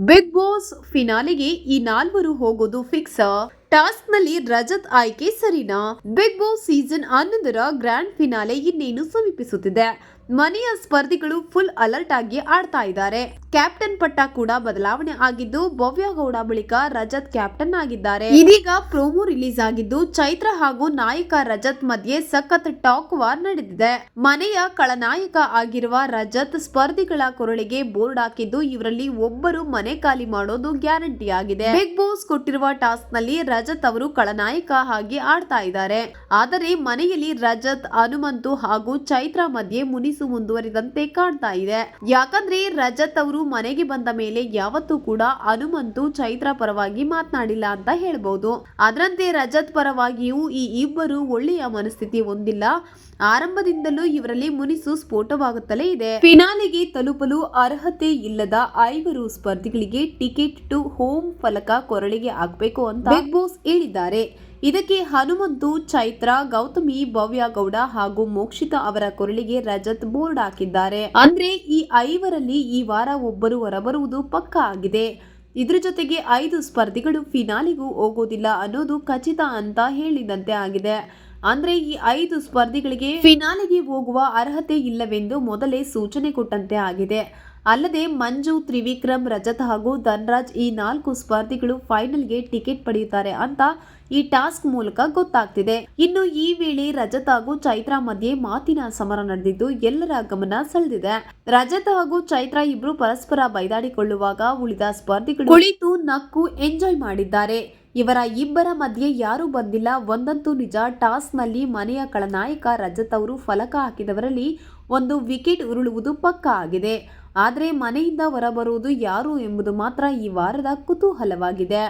Big boss ಫಿನಾಲೆಗೆ ಈ ನಾಲ್ವರು ಹೋಗೋದು ಫಿಕ್ಸ್. ಟಾಸ್ಕ್ ನಲ್ಲಿ ರಜತ್ ಆಯ್ಕೆ ಸರಿನಾ? ಬಿಗ್ ಬಾಸ್ ಸೀಸನ್ 11ರ ಗ್ರ್ಯಾಂಡ್ ಫಿನಾಲೆ ಇನ್ನೇನು ಸಮೀಪಿಸುತ್ತಿದೆ. ಮನೆಯ ಸ್ಪರ್ಧಿಗಳು ಫುಲ್ ಅಲರ್ಟ್ ಆಗಿ ಆಡ್ತಾ ಇದ್ದಾರೆ. ಕ್ಯಾಪ್ಟನ್ ಪಟ್ಟ ಕೂಡ ಬದಲಾವಣೆ ಆಗಿದ್ದು, ಭವ್ಯ ಗೌಡ ಬಳಿಕ ರಜತ್ ಕ್ಯಾಪ್ಟನ್ ಆಗಿದ್ದಾರೆ. ಇದೀಗ ಪ್ರೋಮೋ ರಿಲೀಸ್ ಆಗಿದ್ದು, ಚೈತ್ರ ಹಾಗೂ ನಾಯಕ ರಜತ್ ಮಧ್ಯೆ ಸಖತ್ ಟಾಕ್ ವಾರ್ ನಡೆದಿದೆ. ಮನೆಯ ಖಳನಾಯಕ ಆಗಿರುವ ರಜತ್ ಸ್ಪರ್ಧಿಗಳ ಕೊರಳಿಗೆ ಬೋರ್ಡ್ ಹಾಕಿದ್ದು, ಇವರಲ್ಲಿ ಒಬ್ಬರು ಮನೆ ಖಾಲಿ ಮಾಡೋದು ಗ್ಯಾರಂಟಿ ಆಗಿದೆ. ಬಿಗ್ ಬಾಸ್ ಕೊಟ್ಟಿರುವ ಟಾಸ್ಕ್ ನಲ್ಲಿ ರಜತ್ ಅವರು ಖಳನಾಯಕ ಆಗಿ ಆಡ್ತಾ ಇದ್ದಾರೆ. ಆದರೆ ಮನೆಯಲ್ಲಿ ರಜತ್, ಹನುಮಂತು ಹಾಗೂ ಚೈತ್ರ ಮಧ್ಯೆ ಮುನಿಸು ಮುಂದುವರಿದಂತೆ ಕಾಣ್ತಾ ಇದೆ. ಯಾಕಂದ್ರೆ ರಜತ್ ಅವರು ಮನೆಗೆ ಬಂದ ಮೇಲೆ ಯಾವತ್ತೂ ಕೂಡ ಹನುಮಂತು, ಚೈತ್ರ ಪರವಾಗಿ ಮಾತನಾಡಿಲ್ಲ ಅಂತ ಹೇಳ್ಬಹುದು. ಅದರಂತೆ ರಜತ್ ಪರವಾಗಿಯೂ ಈ ಇಬ್ಬರು ಒಳ್ಳೆಯ ಮನಸ್ಥಿತಿ ಹೊಂದಿಲ್ಲ. ಆರಂಭದಿಂದಲೂ ಇವರಲ್ಲಿ ಮುನಿಸು ಸ್ಫೋಟವಾಗುತ್ತಲೇ ಇದೆ. ಫಿನಾಲೆಗೆ ತಲುಪಲು ಅರ್ಹತೆ ಇಲ್ಲದ 5 ಸ್ಪರ್ಧಿಗಳಿಗೆ ಟಿಕೆಟ್ ಟು ಹೋಮ್ ಫಲಕ ಕೊರಳಿಗೆ ಹಾಕಬೇಕು ಅಂತ ಬಿಗ್ ಬಾಸ್ ಹೇಳಿದ್ದಾರೆ. ಇದಕ್ಕೆ ಹನುಮಂತು, ಚೈತ್ರ, ಗೌತಮಿ, ಭವ್ಯ ಗೌಡ ಹಾಗೂ ಮೋಕ್ಷಿತಾ ಅವರ ಕೊರಳಿಗೆ ರಜತ್ ಬೋರ್ಡ್ ಹಾಕಿದ್ದಾರೆ. ಅಂದ್ರೆ ಈ 5ರಲ್ಲಿ ಈ ವಾರ ಒಬ್ಬರು ಹೊರಬರುವುದು ಪಕ್ಕಾ ಆಗಿದೆ. ಇದ್ರ ಜೊತೆಗೆ 5 ಸ್ಪರ್ಧಿಗಳು ಫಿನಾಲೆಗೂ ಹೋಗೋದಿಲ್ಲ ಅನ್ನೋದು ಖಚಿತ ಅಂತ ಹೇಳಿದಂತೆ ಆಗಿದೆ. ಅಂದ್ರೆ ಈ 5 ಸ್ಪರ್ಧಿಗಳಿಗೆ ಫಿನಾಲೆಗೆ ಹೋಗುವ ಅರ್ಹತೆ ಇಲ್ಲವೆಂದು ಮೊದಲೇ ಸೂಚನೆ ಕೊಟ್ಟಂತೆ ಆಗಿದೆ. ಅಲ್ಲದೆ ಮಂಜು, ತ್ರಿವಿಕ್ರಮ್, ರಜತ್ ಹಾಗೂ ಧನ್ರಾಜ್ ಈ 4 ಸ್ಪರ್ಧಿಗಳು ಫೈನಲ್ಗೆ ಟಿಕೆಟ್ ಪಡೆಯುತ್ತಾರೆ ಅಂತ ಈ ಟಾಸ್ಕ್ ಮೂಲಕ ಗೊತ್ತಾಗ್ತಿದೆ. ಇನ್ನು ಈ ವೇಳೆ ರಜತ್ ಹಾಗೂ ಚೈತ್ರ ಮಧ್ಯೆ ಮಾತಿನ ಸಮರ ನಡೆದಿದ್ದು ಎಲ್ಲರ ಗಮನ ಸೆಳೆದಿದೆ. ರಜತ್ ಹಾಗೂ ಚೈತ್ರ ಇಬ್ರು ಪರಸ್ಪರ ಬೈದಾಡಿಕೊಳ್ಳುವಾಗ ಉಳಿದ ಸ್ಪರ್ಧಿಗಳು ಕುಳಿತು ನಕ್ಕು ಎಂಜಾಯ್ ಮಾಡಿದ್ದಾರೆ. ಇವರ ಇಬ್ಬರ ಮಧ್ಯೆ ಯಾರು ಬಂದಿಲ್ಲ ಒಂದಂತೂ ನಿಜ. ಟಾಸ್ಕ್ ನಲ್ಲಿ ಮನೆಯ ಖಳನಾಯಕ ರಜತ್ ಅವರು ಫಲಕ ಹಾಕಿದವರಲ್ಲಿ ಒಂದು ವಿಕೆಟ್ ಉರುಳುವುದು ಪಕ್ಕಾ ಆಗಿದೆ. ಆದರೆ ಮನೆಯಿಂದ ಹೊರಬರುವುದು ಯಾರು ಎಂಬುದು ಮಾತ್ರ ಈ ವಾರದ ಕುತೂಹಲವಾಗಿದೆ.